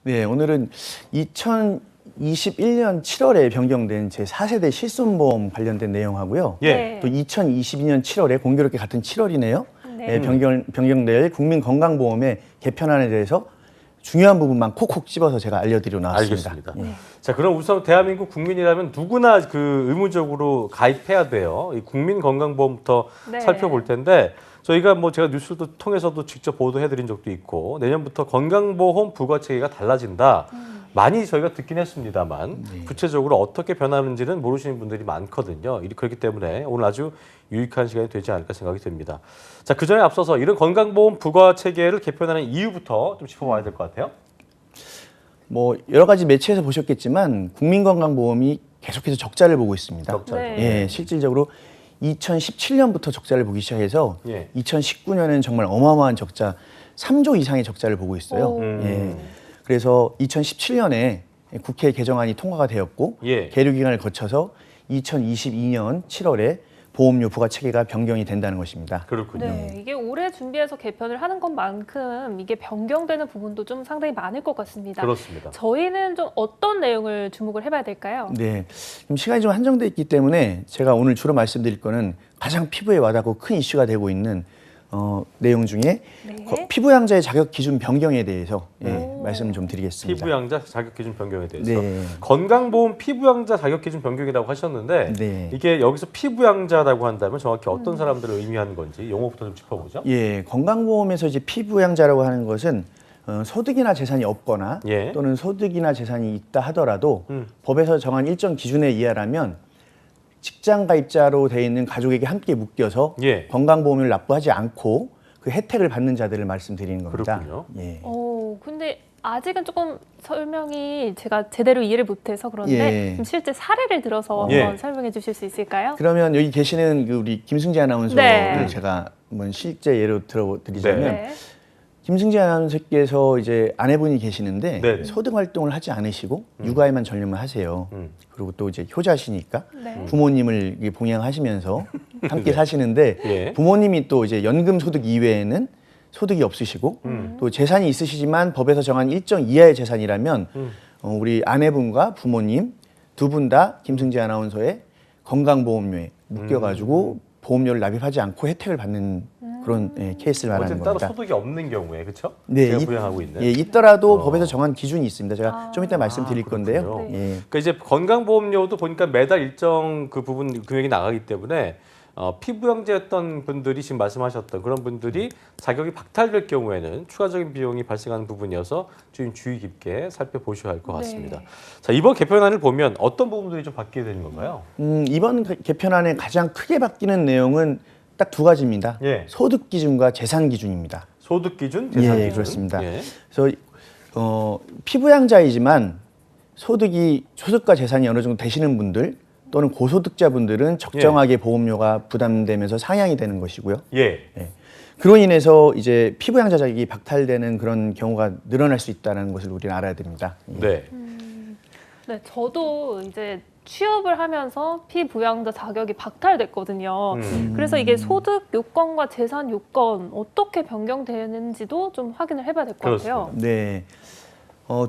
네, 오늘은 2021년 7월에 변경된 제4세대 실손보험 관련된 내용하고요. 예. 또 2022년 7월에 공교롭게 같은 7월이네요. 네. 변경될 국민건강보험의 개편안에 대해서 중요한 부분만 콕콕 집어서 제가 알려드리려 나왔습니다. 알겠습니다. 예. 자, 그럼 우선 대한민국 국민이라면 누구나 그 의무적으로 가입해야 돼요. 이 국민건강보험부터 네. 살펴볼 텐데 저희가 뭐 제가 뉴스도 통해서도 직접 보도해드린 적도 있고 내년부터 건강보험 부과체계가 달라진다. 많이 저희가 듣긴 했습니다만 구체적으로 어떻게 변하는지는 모르시는 분들이 많거든요. 그렇기 때문에 오늘 아주 유익한 시간이 되지 않을까 생각이 듭니다. 자, 그 전에 앞서서 이런 건강보험 부과체계를 개편하는 이유부터 좀 짚어봐야 될 것 같아요. 뭐 여러 가지 매체에서 보셨겠지만 국민건강보험이 계속해서 적자를 보고 있습니다. 적자죠. 네. 예, 실질적으로 2017년부터 적자를 보기 시작해서 예. 2019년에는 정말 어마어마한 적자, 3조 이상의 적자를 보고 있어요. 오. 예. 그래서 2017년에 국회 개정안이 통과가 되었고 예. 계류 기간을 거쳐서 2022년 7월에 보험료 부과 체계가 변경이 된다는 것입니다. 그렇군요. 네, 이게 올해 준비해서 개편을 하는 것만큼 이게 변경되는 부분도 좀 상당히 많을 것 같습니다. 그렇습니다. 저희는 좀 어떤 내용을 주목을 해봐야 될까요? 네, 지금 시간이 좀 한정돼 있기 때문에 제가 오늘 주로 말씀드릴 거는 가장 피부에 와닿고 큰 이슈가 되고 있는 내용 중에 네. 피부양자의 자격 기준 변경에 대해서 오. 말씀 좀 드리겠습니다. 피부양자 자격기준 변경에 대해서 네. 건강보험 피부양자 자격기준 변경이라고 하셨는데 네. 이게 여기서 피부양자라고 한다면 정확히 어떤 사람들을 의미하는 건지 용어부터 좀 짚어보죠. 예, 건강보험에서 이제 피부양자라고 하는 것은 소득이나 재산이 없거나 예. 또는 소득이나 재산이 있다 하더라도 법에서 정한 일정 기준에 이하라면 직장 가입자로 되어 있는 가족에게 함께 묶여서 예. 건강보험을 납부하지 않고 그 혜택을 받는 자들을 말씀드리는 겁니다. 그렇군요. 예. 근데 아직은 조금 설명이 제가 제대로 이해를 못해서 그런데 예. 좀 실제 사례를 들어서 예. 한번 설명해 주실 수 있을까요? 그러면 여기 계시는 그 우리 김승재 아나운서를 네. 제가 한번 실제 예로 들어드리자면 네. 김승재 아나운서께서 이제 아내분이 계시는데 네. 소득 활동을 하지 않으시고 육아에만 전념을 하세요. 그리고 또 이제 효자시니까 네. 부모님을 이렇게 봉양하시면서 함께 사시는데 예. 부모님이 또 이제 연금 소득 이외에는 소득이 없으시고 또 재산이 있으시지만 법에서 정한 일정 이하의 재산이라면 우리 아내분과 부모님 두 분 다 김승재 아나운서의 건강보험료에 묶여가지고 보험료를 납입하지 않고 혜택을 받는 그런 케이스를 말하는 어쨌든 따로 겁니다. 소득이 없는 경우에 그렇죠? 네, 제가 부양하고 있는. 예, 있더라도 법에서 정한 기준이 있습니다. 제가 좀 이따 말씀드릴 건데요. 그렇군요. 예. 그러니까 이제 건강보험료도 보니까 매달 일정 그 부분 금액이 나가기 때문에 피부양자였던 분들이 지금 말씀하셨던 그런 분들이 자격이 박탈될 경우에는 추가적인 비용이 발생하는 부분이어서 좀 주의 깊게 살펴보셔야 할 것 같습니다. 네. 자, 이번 개편안을 보면 어떤 부분들이 좀 바뀌게 되는 건가요? 이번 개편안에 가장 크게 바뀌는 내용은 딱 두 가지입니다. 예. 소득 기준과 재산 기준입니다. 소득 기준, 재산 예, 기준. 그렇습니다. 예. 그래서 피부양자이지만 소득과 재산이 어느 정도 되시는 분들 또는 고소득자분들은 적정하게 보험료가 부담되면서 상향이 되는 것이고요. 예. 그로 인해서 이제 피부양자 자격이 박탈되는 그런 경우가 늘어날 수 있다는 것을 우리는 알아야 됩니다. 예. 네. 네, 저도 이제 취업을 하면서 피부양자 자격이 박탈됐거든요. 그래서 이게 소득 요건과 재산 요건 어떻게 변경되는지도 좀 확인을 해봐야 될 것 같아요. 네.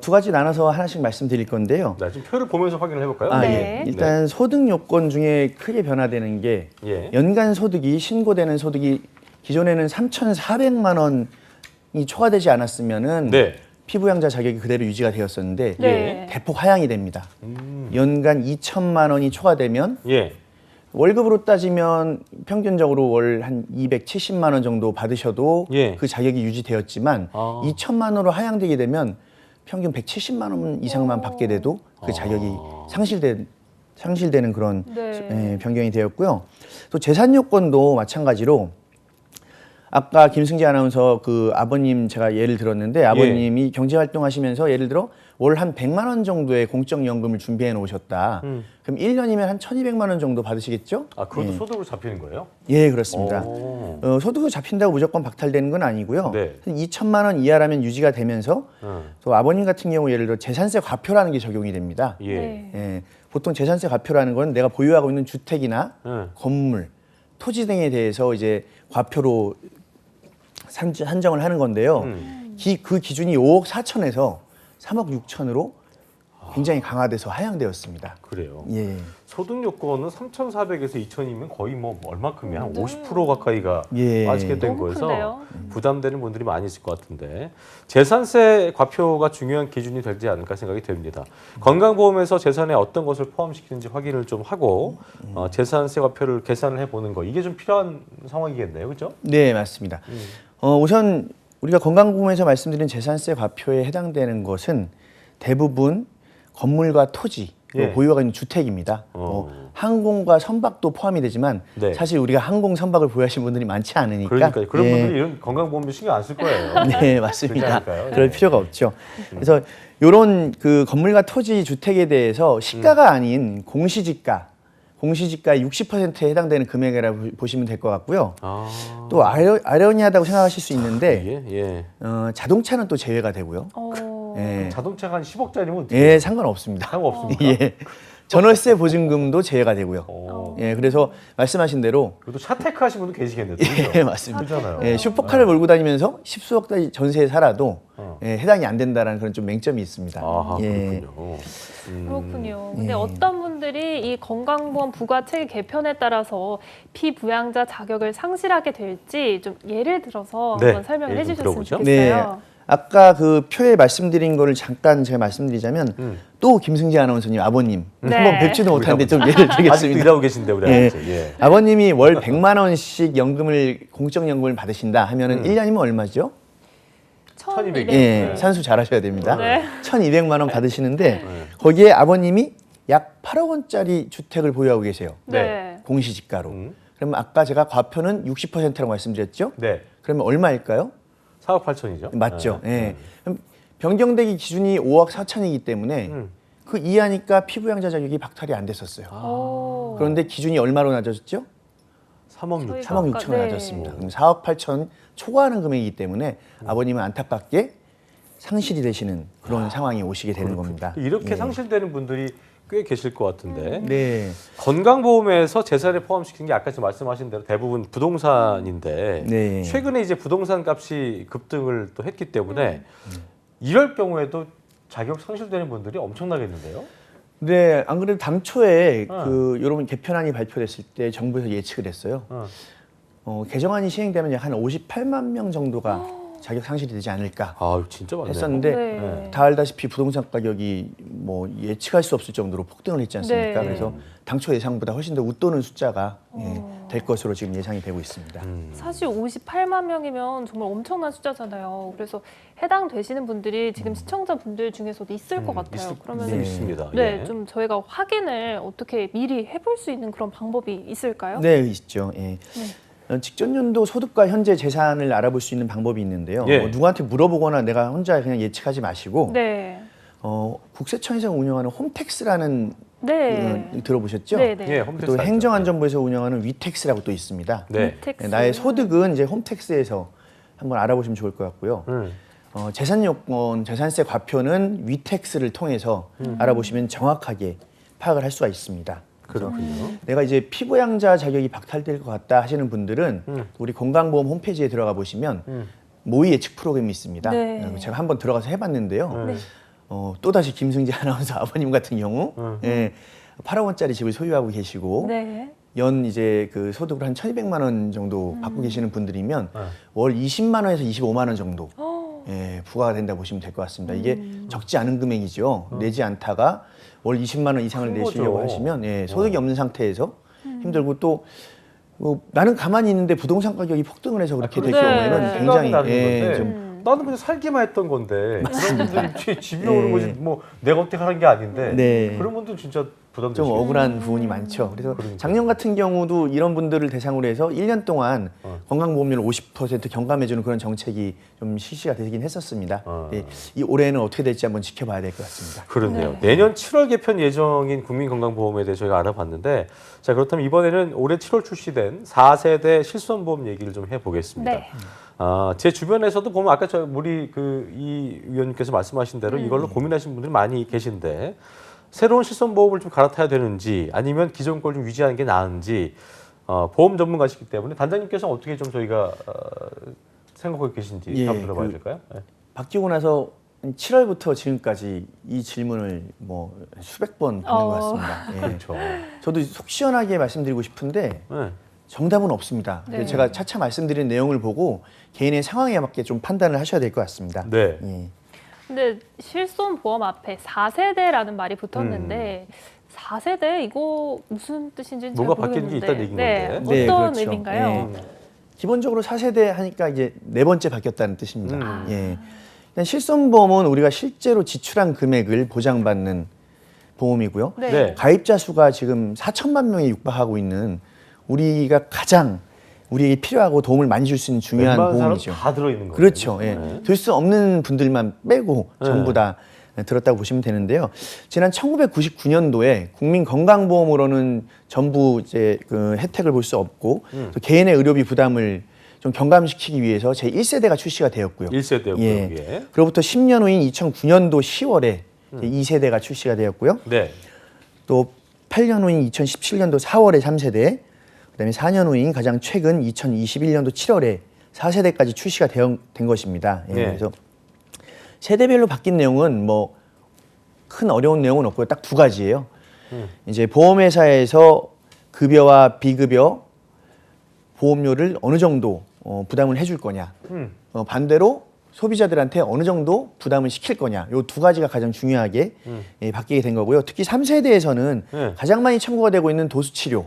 두 가지 나눠서 하나씩 말씀드릴 건데요. 네, 좀 표를 보면서 확인을 해볼까요? 아, 네. 예. 일단 소득 요건 중에 크게 변화되는 게 예. 연간 소득이 신고되는 소득이 기존에는 3,400만 원이 초과되지 않았으면은 네. 피부양자 자격이 그대로 유지가 되었었는데 네. 대폭 하향이 됩니다. 연간 2천만 원이 초과되면 예. 월급으로 따지면 평균적으로 월 한 270만 원 정도 받으셔도 예. 그 자격이 유지되었지만 2천만 원으로 하향되게 되면 평균 170만 원 이상만 받게 돼도 그 자격이 상실되는 그런 네. 변경이 되었고요. 또 재산 요건도 마찬가지로 아까 김승재 아나운서 그 아버님 제가 예를 들었는데 아버님이 경제 활동하시면서 예를 들어 월 한 100만 원 정도의 공적연금을 준비해 놓으셨다. 그럼 1년이면 한 1,200만 원 정도 받으시겠죠? 아, 그것도 예. 소득으로 잡히는 거예요? 예, 그렇습니다. 오. 소득이 잡힌다고 무조건 박탈되는 건 아니고요. 네. 한 2천만 원 이하라면 유지가 되면서 또 아버님 같은 경우 예를 들어 재산세 과표라는 게 적용이 됩니다. 예. 네. 예, 보통 재산세 과표라는 건 내가 보유하고 있는 주택이나 건물, 토지 등에 대해서 이제 과표로 산정을 하는 건데요. 그 기준이 5억 4천에서 3억 6천으로 굉장히 강화돼서 하향되었습니다. 그래요. 예. 소득 요건은 3,400에서 2,000이면 거의 뭐 얼마큼이야? 한 50% 가까이가 예. 빠지게 된 너무 거여서 큰데요? 부담되는 분들이 많이 있을 것 같은데 재산세 과표가 중요한 기준이 되지 않을까 생각이 됩니다. 건강보험에서 재산에 어떤 것을 포함시키는지 확인을 좀 하고 재산세 과표를 계산을 해보는 거 이게 좀 필요한 상황이겠네요, 그렇죠? 네, 맞습니다. 우선 우리가 건강보험에서 말씀드린 재산세 과표에 해당되는 것은 대부분 건물과 토지, 또 예. 보유가 있는 주택입니다. 항공과 선박도 포함이 되지만 네. 사실 우리가 항공, 선박을 보유하신 분들이 많지 않으니까 그러니까 그런 예. 분들이 이런 건강보험에 신경 안 쓸 거예요. 네, 맞습니다. 그러지 않을까요? 그럴 네. 필요가 없죠. 그래서 이런 그 건물과 토지, 주택에 대해서 시가가 아닌 공시지가의 60%에 해당되는 금액이라고 보시면 될 것 같고요. 아, 또 아이러니하다고 생각하실 수 있는데 예. 자동차는 또 제외가 되고요. 예, 자동차가 한 10억짜리면 어떻게 예, 상관없습니다. 상관없습니까? 예, 전월세 보증금도 제외가 되고요. 예, 그래서 말씀하신 대로 그래도 차테크 하신 분도 계시겠네요. 예, 맞습니다. 그렇잖아요. 예, 슈퍼카를 몰고 다니면서 십수억 달러 전세에 살아도 어. 예, 해당이 안 된다는 그런 좀 맹점이 있습니다. 아하, 예. 그렇군요. 그렇군요. 근데 예. 어떤 분들이 이 건강보험 부과체계 개편에 따라서 피부양자 자격을 상실하게 될지 좀 예를 들어서 네, 한번 설명을 예를 좀 해주셨으면 들어보죠. 좋겠어요. 아까 그 표에 말씀드린 거를 잠깐 제가 말씀드리자면 또 김승재 아나운서님 아버님 네. 한번 뵙지도 못했는데 좀 예를 아직도 들겠습니다. 일하고 계신데 우리 예. 아버지. 예. 아버님이 월 100만 원씩 공적연금을 받으신다 하면은 1년이면 얼마죠? 1200. 예, 네. 산수 잘하셔야 됩니다. 네. 1,200만 원 받으시는데 거기에 아버님이 약 8억 원짜리 주택을 보유하고 계세요. 네. 공시지가로. 그러면 아까 제가 과표는 60%라고 말씀드렸죠? 네. 그러면 얼마일까요? 4억 8천이죠. 맞죠. 예. 그럼 변경되기 기준이 5억 4천이기 때문에 그 이하니까 피부양자 자격이 박탈이 안 됐었어요. 오. 그런데 기준이 얼마로 낮아졌죠? 3억 6천. 저희가 3억 아까, 6천으로 네. 낮았습니다. 그럼 4억 8천 초과하는 금액이기 때문에 아버님은 안타깝게 상실이 되시는 그런 상황이 오시게 되는 겁니다. 이렇게 예. 상실되는 분들이 꽤 계실 것 같은데 네. 건강보험에서 재산에 포함시키는 게 아까 지금 말씀하신 대로 대부분 부동산인데 네. 최근에 이제 부동산 값이 급등을 또 했기 때문에 이럴 경우에도 자격 상실되는 분들이 엄청나겠는데요? 네, 안 그래도 당초에 어. 그 여러분 개편안이 발표됐을 때 정부에서 예측을 했어요. 개정안이 시행되면 약 한 58만 명 정도가 자격 상실이 되지 않을까 아, 진짜 많네요. 했었는데 네. 다 알다시피 부동산 가격이 뭐 예측할 수 없을 정도로 폭등을 했지 않습니까? 네. 그래서 당초 예상보다 훨씬 더 웃도는 숫자가 될 것으로 지금 예상이 되고 있습니다. 사실 58만 명이면 정말 엄청난 숫자잖아요. 그래서 해당되시는 분들이 지금 시청자분들 중에서도 있을 것 같아요. 그러면 네. 있습니다. 네, 예. 좀 저희가 확인을 어떻게 미리 해볼 수 있는 그런 방법이 있을까요? 네, 있죠. 예. 직전 연도 소득과 현재 재산을 알아볼 수 있는 방법이 있는데요. 예. 누구한테 물어보거나 내가 혼자 그냥 예측하지 마시고 네. 국세청에서 운영하는 홈택스라는 네. 들어보셨죠? 네, 네. 예, 홈택스 또 알죠. 행정안전부에서 운영하는 위택스라고 또 있습니다. 네. 텍스. 나의 소득은 이제 홈택스에서 한번 알아보시면 좋을 것 같고요. 재산 요건, 재산세 과표는 위택스를 통해서 알아보시면 정확하게 파악을 할 수가 있습니다. 그렇군요. 내가 이제 피부양자 자격이 박탈될 것 같다 하시는 분들은 우리 건강보험 홈페이지에 들어가 보시면 모의 예측 프로그램이 있습니다. 네. 제가 한번 들어가서 해봤는데요. 네. 또다시 김승재 아나운서 아버님 같은 경우 8억 원짜리 집을 소유하고 계시고 네. 연 이제 그 소득을 한 1,200만 원 정도 받고 계시는 분들이면 월 20만 원에서 25만 원 정도 부과가 된다 보시면 될 것 같습니다. 이게 적지 않은 금액이죠. 내지 않다가 월 20만 원 이상을 큰 내시려고 거죠. 하시면 소득이 없는 상태에서 힘들고 또 나는 가만히 있는데 부동산 가격이 폭등을 해서 그렇게 될 네. 경우에는 생각이 굉장히 나는 건데 좀 나는 그냥 살기만 했던 건데 그런 분들이 집이 오는 거지 뭐 내가 어떻게 하는 게 아닌데 네. 그런 분들 진짜 좀 부담되시죠. 억울한 부분이 많죠. 그래서 그러니까요. 작년 같은 경우도 이런 분들을 대상으로 해서 1년 동안 건강보험료를 50% 경감해주는 그런 정책이 좀 실시가 되긴 했었습니다. 네, 이 올해는 어떻게 될지 한번 지켜봐야 될 것 같습니다. 그렇네요. 내년 7월 개편 예정인 국민건강보험에 대해 저희가 알아봤는데 자 그렇다면 이번에는 올해 7월 출시된 4세대 실손보험 얘기를 좀 해보겠습니다. 네. 제 주변에서도 보면 아까 우리 이 위원님께서 말씀하신 대로 이걸로 고민하시는 분들이 많이 계신데 새로운 실손보험을 좀 갈아타야 되는지 아니면 기존 걸 좀 유지하는 게 나은지 보험 전문가시기 때문에 단장님께서 어떻게 좀 저희가 생각하고 계신지 예, 한번 들어봐야 그 될까요? 네. 바뀌고 나서 7월부터 지금까지 이 질문을 뭐 수백 번 받는 것 같습니다. 예. 그렇죠. 저도 속 시원하게 말씀드리고 싶은데 네. 정답은 없습니다. 네. 제가 차차 말씀드린 내용을 보고 개인의 상황에 맞게 좀 판단을 하셔야 될 것 같습니다. 네. 예. 근데 실손보험 앞에 4세대라는 말이 붙었는데 4세대 이거 무슨 뜻인지는 잘 뭔가 바뀌는 게 모르겠는데 있다는 얘기인 네, 건데. 어떤 네, 그렇죠. 의미인가요? 예. 기본적으로 4세대 하니까 이제 네 번째 바뀌었다는 뜻입니다. 예. 일단 실손보험은 우리가 실제로 지출한 금액을 보장받는 보험이고요. 네. 네. 가입자 수가 지금 4천만 명에 육박하고 있는 우리가 가장 우리에게 필요하고 도움을 많이 줄 수 있는 중요한 웬만한 사람 보험이죠. 다 들어있는 거예요. 그렇죠. 예. 네. 들 수 없는 분들만 빼고 네. 전부 다 들었다고 보시면 되는데요. 지난 1999년도에 국민건강보험으로는 전부 이제 그 혜택을 볼 수 없고 또 개인의 의료비 부담을 좀 경감시키기 위해서 제 1세대가 출시가 되었고요. 1세대고요. 예. 이게. 그로부터 10년 후인 2009년도 10월에 2세대가 출시가 되었고요. 네. 또 8년 후인 2017년도 4월에 3세대, 그다음에 4년 후인 가장 최근 2021년도 7월에 4세대까지 출시가 된 것입니다. 예, 네. 그래서 세대별로 바뀐 내용은 뭐 큰 어려운 내용은 없고요. 딱 두 가지예요. 이제 보험회사에서 급여와 비급여 보험료를 어느 정도 부담을 해줄 거냐. 반대로 소비자들한테 어느 정도 부담을 시킬 거냐. 요 두 가지가 가장 중요하게 예, 바뀌게 된 거고요. 특히 3세대에서는 네. 가장 많이 청구가 되고 있는 도수치료,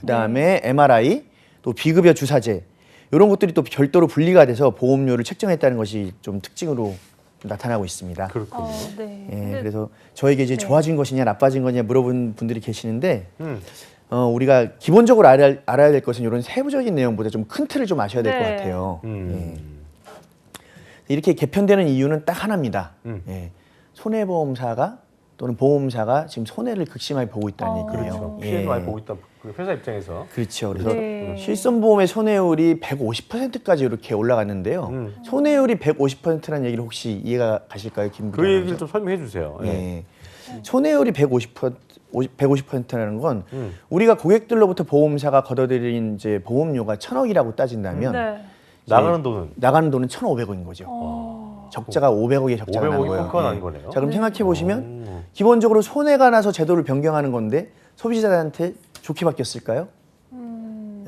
그다음에 MRI, 또 비급여 주사제 이런 것들이 또 별도로 분리가 돼서 보험료를 책정했다는 것이 좀 특징으로 나타나고 있습니다. 그렇군요. 네. 예, 근데 그래서 저에게 이제 네. 좋아진 것이냐 나빠진 거냐 물어본 분들이 계시는데 음. 우리가 기본적으로 알아야 될 것은 이런 세부적인 내용보다 좀 큰 틀을 좀 아셔야 될 것 네. 같아요. 음. 예. 이렇게 개편되는 이유는 딱 하나입니다. 음. 예. 손해보험사가 또는 보험사가 지금 손해를 극심하게 보고 있다는 얘기예요. 그렇죠. 예. 피해를 많이 보고 있다. 그 회사 입장에서. 그렇죠. 그래서 네. 실손보험의 손해율이 150%까지 이렇게 올라갔는데요. 음. 손해율이 150%라는 얘기를 혹시 이해가 가실까요, 김 그 부장님? 얘기를 좀 설명해 주세요. 예. 예. 손해율이 150%라는 건 음. 우리가 고객들로부터 보험사가 걷어들인 이제 보험료가 1,000억이라고 따진다면 네. 나가는 돈은 나가는 돈은 1,500억인 거죠. 적자가 500억의 적자가 난 500억이 거예요. 펑크가 난 예. 거네요. 자, 그럼 생각해 보시면 오. 기본적으로 손해가 나서 제도를 변경하는 건데 소비자들한테 좋게 바뀌었을까요?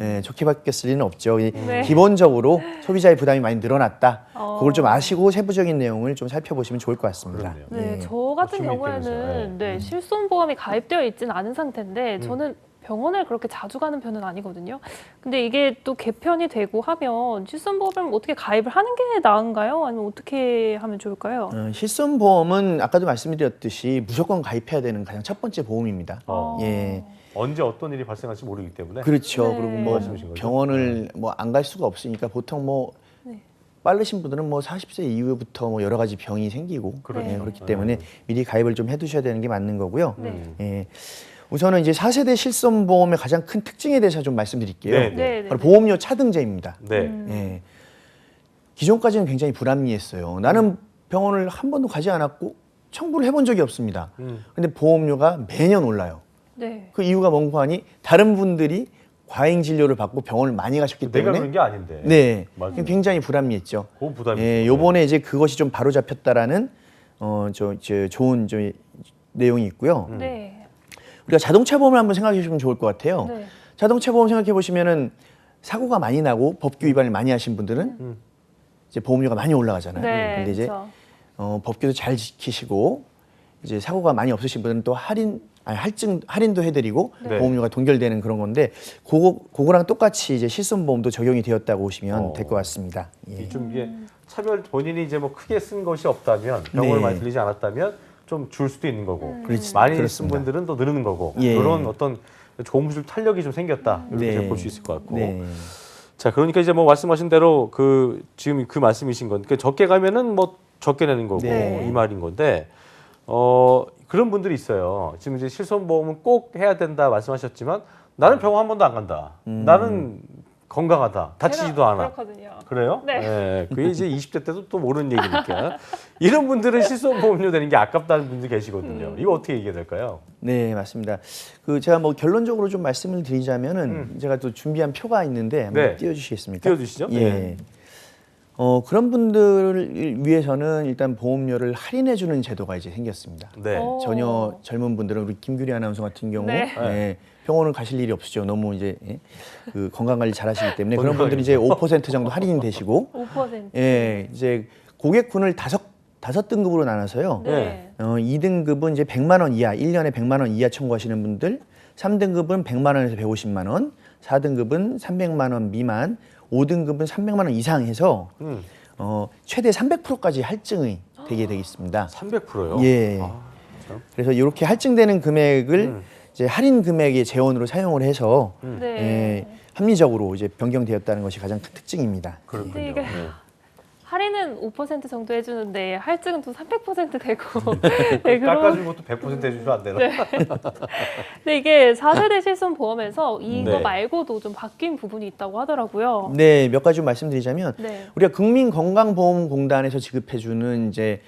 예, 좋게 바뀌었을 리는 없죠. 네. 기본적으로 소비자의 부담이 많이 늘어났다. 어. 그걸 좀 아시고 세부적인 내용을 좀 살펴보시면 좋을 것 같습니다. 그렇네요. 네, 예. 저 같은 주민 경우에는 입장에서, 네, 실손보험이 가입되어 있지는 않은 상태인데 저는 병원을 그렇게 자주 가는 편은 아니거든요. 근데 이게 또 개편이 되고 하면 실손보험을 어떻게 가입을 하는 게 나은가요? 아니면 어떻게 하면 좋을까요? 실손보험은 아까도 말씀드렸듯이 무조건 가입해야 되는 가장 첫 번째 보험입니다. 어. 예, 언제 어떤 일이 발생할지 모르기 때문에. 그렇죠. 네. 그리고 뭐 말씀하신 거죠? 병원을 뭐 안 갈 수가 없으니까 보통 뭐 네. 빠르신 분들은 뭐 40세 이후부터 뭐 여러 가지 병이 생기고 그렇죠. 예, 그렇기 때문에 미리 가입을 좀 해두셔야 되는 게 맞는 거고요. 네. 예, 우선은 이제 4세대 실손보험의 가장 큰 특징에 대해서 좀 말씀드릴게요. 네, 네, 네. 바로 보험료 차등제입니다. 네. 예. 기존까지는 굉장히 불합리했어요. 나는 병원을 한 번도 가지 않았고 청구를 해본 적이 없습니다. 근데 보험료가 매년 올라요. 네. 그 이유가 뭔고 하니 다른 분들이 과잉 진료를 받고 병원을 많이 가셨기 내가 때문에 그런 게 아닌데. 네, 맞아요. 굉장히 불합리했죠. 그 부담이. 예, 요번에 이제 그것이 좀 바로 잡혔다라는 좋은 내용이 있고요. 네. 우리가 자동차 보험을 한번 생각해 보시면 좋을 것 같아요. 네. 자동차 보험 생각해 보시면은 사고가 많이 나고 법규 위반을 많이 하신 분들은 이제 보험료가 많이 올라가잖아요. 네. 근데 이제 그렇죠. 법규도 잘 지키시고 이제 사고가 많이 없으신 분들은 또 할인도 해드리고 네. 보험료가 동결되는 그런 건데 그거랑 똑같이 이제 실손보험도 적용이 되었다고 보시면 될 것 같습니다. 예. 좀 이게 차별 본인이 이제 뭐 크게 쓴 것이 없다면 병원을 네. 많이 들리지 않았다면 좀 줄 수도 있는 거고 그렇지, 많이 쓴 그렇습니다. 분들은 또 늘는 거고 예. 그런 어떤 고무줄 탄력이 좀 생겼다 이렇게 네. 볼 수 있을 것 같고 네. 자 그러니까 이제 뭐 말씀하신 대로 그 지금 그 말씀이신 건 그러니까 적게 가면은 뭐 적게 내는 거고 네. 이 말인 건데 그런 분들이 있어요. 지금 이제 실손보험은 꼭 해야 된다 말씀하셨지만 나는 병원 한 번도 안 간다. 나는 건강하다. 다치지도 제가 않아. 그렇거든요. 그래요? 네. 그게 이제 20대 때도 또 모르는 얘기니까. 이런 분들은 실손보험료 되는 게 아깝다는 분들 계시거든요. 이거 어떻게 얘기해야 될까요? 네, 맞습니다. 제가 뭐 결론적으로 좀 말씀을 드리자면은 제가 또 준비한 표가 있는데 한번 네. 띄워주시겠습니까? 띄워주시죠. 예. 네. 그런 분들을 위해서는 일단 보험료를 할인해주는 제도가 이제 생겼습니다. 네. 전혀 젊은 분들은 우리 김규리 아나운서 같은 경우 네. 병원을 가실 일이 없으죠. 너무 이제 그 건강 관리 잘하시기 때문에 그런 분들이 이제 5% 정도 할인이 되시고 5%. 이제 고객군을 다섯 등급으로 나눠서요. 네. 2등급은 이제 100만 원 이하, 1년에 100만 원 이하 청구하시는 분들, 3등급은 100만 원에서 150만 원, 4등급은 300만 원 미만, 5등급은 300만 원 이상 해서 최대 300%까지 할증이 되게 되겠습니다. 300%요? 예. 참. 그래서 이렇게 할증되는 금액을 이제 할인 금액의 재원으로 사용을 해서 네. 합리적으로 이제 변경되었다는 것이 가장 큰 특징입니다. 그렇군요. 근데 이게 네. 할인은 5% 정도 해주는데 할증은 또 300% 되고. 네, 깎아준 것도 100% 해주면 안 되나? 네. 근데 이게 4세대 실손보험에서 이거 네. 말고도 좀 바뀐 부분이 있다고 하더라고요. 네, 몇 가지 좀 말씀드리자면 네. 우리가 국민건강보험공단에서 지급해주는 이제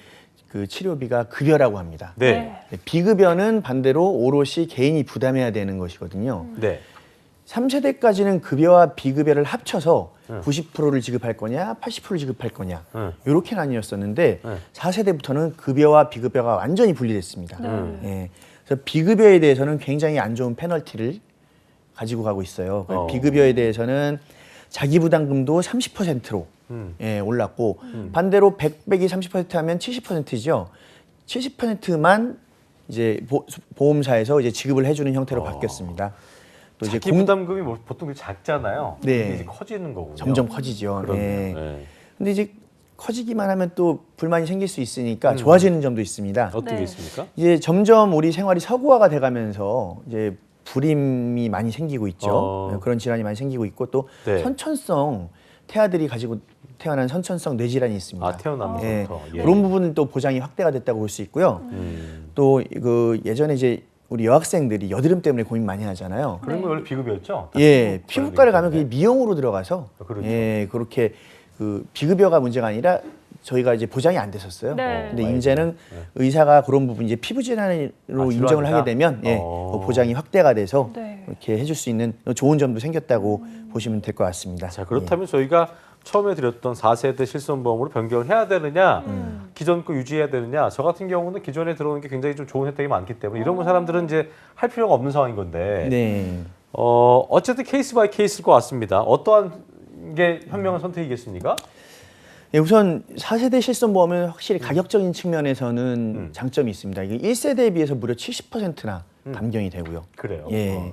그 치료비가 급여라고 합니다. 네. 비급여는 반대로 오롯이 개인이 부담해야 되는 것이거든요. 네. 3세대까지는 급여와 비급여를 합쳐서 90%를 지급할 거냐, 80%를 지급할 거냐 이렇게 나뉘었었는데 4세대부터는 급여와 비급여가 완전히 분리됐습니다. 예. 그래서 비급여에 대해서는 굉장히 안 좋은 페널티를 가지고 가고 있어요. 비급여에 대해서는 자기부담금도 30%로 올랐고 반대로 100이 30% 하면 70%죠. 70%만 이제 보험사에서 이제 지급을 해주는 형태로 바뀌었습니다. 또 이제 자기 부담금이 뭐 보통 작잖아요. 네. 이게 이제 커지는 거군요. 점점 커지죠. 그럼요. 예. 네. 근데 이제 커지기만 하면 또 불만이 생길 수 있으니까 좋아지는 점도 있습니다. 어떤 게 네. 있습니까? 이제 점점 우리 생활이 서구화가 돼가면서 이제 불임이 많이 생기고 있죠. 그런 질환이 많이 생기고 있고 또 네. 선천성 태아들이 가지고 태어난 선천성 뇌질환이 있습니다. 아, 태어나면서부터. 예. 예. 그런 부분은 또 보장이 확대가 됐다고 볼 수 있고요. 또 그 예전에 이제 우리 여학생들이 여드름 때문에 고민 많이 하잖아요. 그런 거 원래 비급이었죠? 예, 피부과를 가면 그게 미용으로 들어가서 그렇죠. 예, 그렇게 그 비급여가 문제가 아니라 저희가 이제 보장이 안 됐었어요. 네. 근데 이제는 의사가 그런 부분 이제 피부 질환으로 인정을 질환이다? 하게 되면 그 보장이 확대가 돼서 네. 이렇게 해줄 수 있는 좋은 점도 생겼다고 보시면 될 것 같습니다. 자, 그렇다면 저희가 처음에 드렸던 4세대 실손보험으로 변경을 해야 되느냐, 기존 거 유지해야 되느냐. 저 같은 경우는 기존에 들어오는 게 굉장히 좀 좋은 혜택이 많기 때문에 이런 사람들은 이제 할 필요가 없는 상황인 건데. 네. 어쨌든 케이스 바이 케이스일 것 같습니다. 어떠한 게 현명한 선택이겠습니까? 예, 우선 4세대 실손보험은 확실히 가격적인 측면에서는 장점이 있습니다. 이게 1세대에 비해서 무려 70%나 감경이 되고요. 그래요. 예.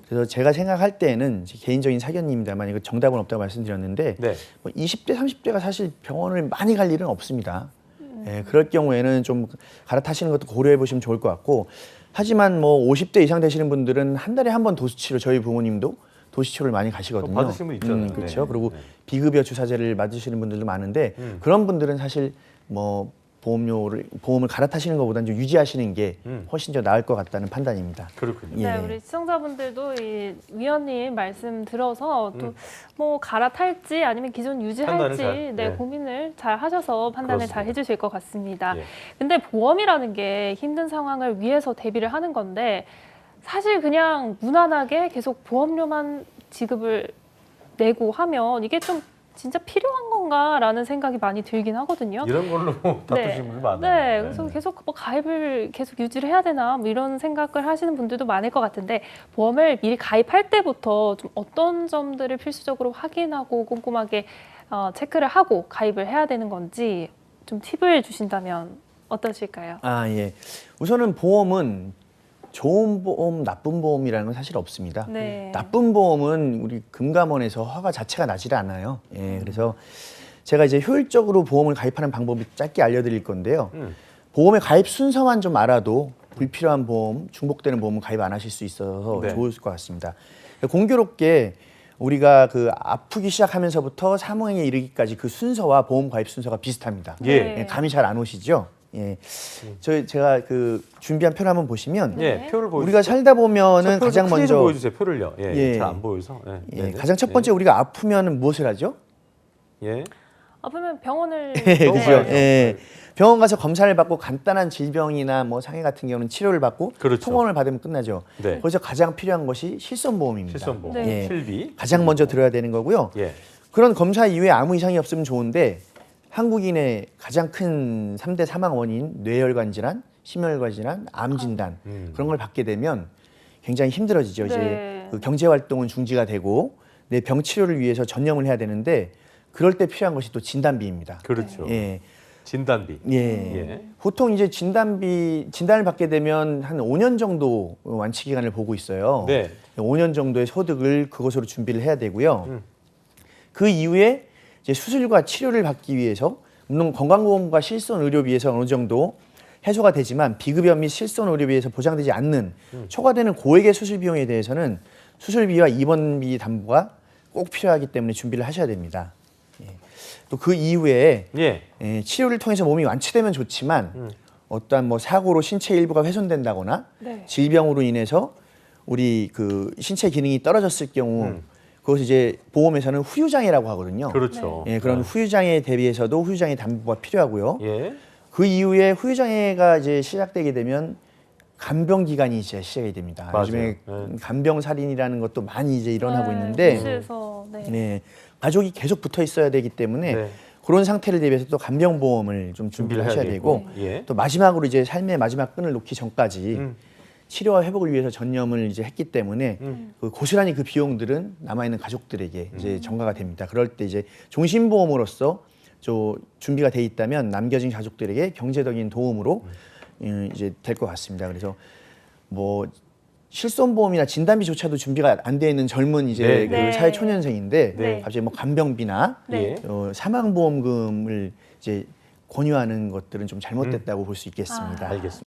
그래서 제가 생각할 때는 제 개인적인 사견입니다만 이거 정답은 없다고 말씀드렸는데 네. 뭐 20대, 30대가 사실 병원을 많이 갈 일은 없습니다. 예, 그럴 경우에는 좀 갈아타시는 것도 고려해 보시면 좋을 것 같고 하지만 뭐 50대 이상 되시는 분들은 한 달에 한 번 도수치료 저희 부모님도 도수치료를 많이 가시거든요. 받으시는 분 있잖아요. 그렇죠. 네. 그리고 네. 비급여 주사제를 맞으시는 분들도 많은데 그런 분들은 사실 뭐 보험을 갈아타시는 것보다는 좀 유지하시는 게 훨씬 더 나을 것 같다는 판단입니다. 그렇군요. 예. 네, 우리 시청자분들도 이 위원님 말씀 들어서 또 뭐 갈아탈지 아니면 기존 판단을 유지할지 잘, 네, 네. 고민을 잘 하셔서 판단을 잘 그렇습니다. 해주실 것 같습니다. 예. 근데 보험이라는 게 힘든 상황을 위해서 대비를 하는 건데 사실 그냥 무난하게 계속 보험료만 지급을 내고 하면 이게 좀 진짜 필요한 건가라는 생각이 많이 들긴 하거든요. 이런 걸로 다투시는 분들 많아요. 네, 그래서 계속 뭐 가입을 계속 유지를 해야 되나 뭐 이런 생각을 하시는 분들도 많을 것 같은데 보험을 미리 가입할 때부터 좀 어떤 점들을 필수적으로 확인하고 꼼꼼하게 체크를 하고 가입을 해야 되는 건지 좀 팁을 주신다면 어떠실까요? 아, 예. 우선은 보험은 좋은 보험, 나쁜 보험이라는 건 사실 없습니다. 네. 나쁜 보험은 우리 금감원에서 허가 자체가 나질 않아요. 예, 그래서 제가 이제 효율적으로 보험을 가입하는 방법을 짧게 알려드릴 건데요. 보험의 가입 순서만 좀 알아도 불필요한 보험, 중복되는 보험은 가입 안 하실 수 있어서 네. 좋을 것 같습니다. 공교롭게 우리가 그 아프기 시작하면서부터 사망에 이르기까지 그 순서와 보험 가입 순서가 비슷합니다. 예. 예, 감이 잘 안 오시죠? 예. 제가 그 준비한 표를 한번 보시면 예, 표를 보여주세요. 우리가 살다 보면은 가장 크게 좀 먼저 보여주세요. 표를요. 예, 예. 잘 안 보여서. 예, 예, 네네. 가장 첫 번째 우리가 아프면 무엇을 하죠? 예. 아프면 병원을 예, 병원 그죠? 가야죠. 예. 병원 가서 검사를 받고 간단한 질병이나 뭐 상해 같은 경우는 치료를 받고 그렇죠. 통원을 받으면 끝나죠. 네. 거기서 가장 필요한 것이 실손보험입니다. 실손보험, 네. 실비. 가장 먼저 들어야 되는 거고요. 예. 그런 검사 이후에 아무 이상이 없으면 좋은데 한국인의 가장 큰 3대 사망 원인 뇌혈관 질환, 심혈관 질환, 암 진단 그런 걸 받게 되면 굉장히 힘들어지죠. 이제 네. 그 경제 활동은 중지가 되고 내 병 치료를 위해서 전념을 해야 되는데 그럴 때 필요한 것이 또 진단비입니다. 그렇죠. 예. 진단비. 예. 예. 보통 이제 진단을 받게 되면 한 5년 정도 완치 기간을 보고 있어요. 네. 5년 정도의 소득을 그것으로 준비를 해야 되고요. 그 이후에 이제 수술과 치료를 받기 위해서 물론 건강보험과 실손 의료비에서 어느 정도 해소가 되지만 비급여 및 실손 의료비에서 보장되지 않는 초과되는 고액의 수술 비용에 대해서는 수술비와 입원비 담보가 꼭 필요하기 때문에 준비를 하셔야 됩니다. 또 그 이후에 예. 치료를 통해서 몸이 완치되면 좋지만 어떠한 뭐 사고로 신체 일부가 훼손된다거나 네. 질병으로 인해서 우리 그 신체 기능이 떨어졌을 경우 그것을 이제 보험에서는 후유장애라고 하거든요. 그렇죠. 예, 그런 후유장애 대비해서도 후유장애 담보가 필요하고요. 예. 그 이후에 후유장애가 이제 시작되게 되면 간병 기간이 이제 시작이 됩니다. 맞아요. 요즘에 네. 간병 살인이라는 것도 많이 이제 일어나고 네, 있는데 뉴스에서, 네. 네, 가족이 계속 붙어 있어야 되기 때문에 네. 그런 상태를 대비해서 또 간병보험을 좀 준비를 하셔야 되고 예. 또 마지막으로 이제 삶의 마지막 끈을 놓기 전까지 치료와 회복을 위해서 전념을 이제 했기 때문에 그 고스란히 그 비용들은 남아 있는 가족들에게 이제 전가가 됩니다. 그럴 때 이제 종신보험으로서 저 준비가 돼 있다면 남겨진 가족들에게 경제적인 도움으로 이제 될 것 같습니다. 그래서 뭐 실손보험이나 진단비조차도 준비가 안 돼 있는 젊은 이제 네. 그 네. 사회 초년생인데 네. 갑자기 뭐 간병비나 네. 사망보험금을 이제 권유하는 것들은 좀 잘못됐다고 볼 수 있겠습니다. 알겠습니다.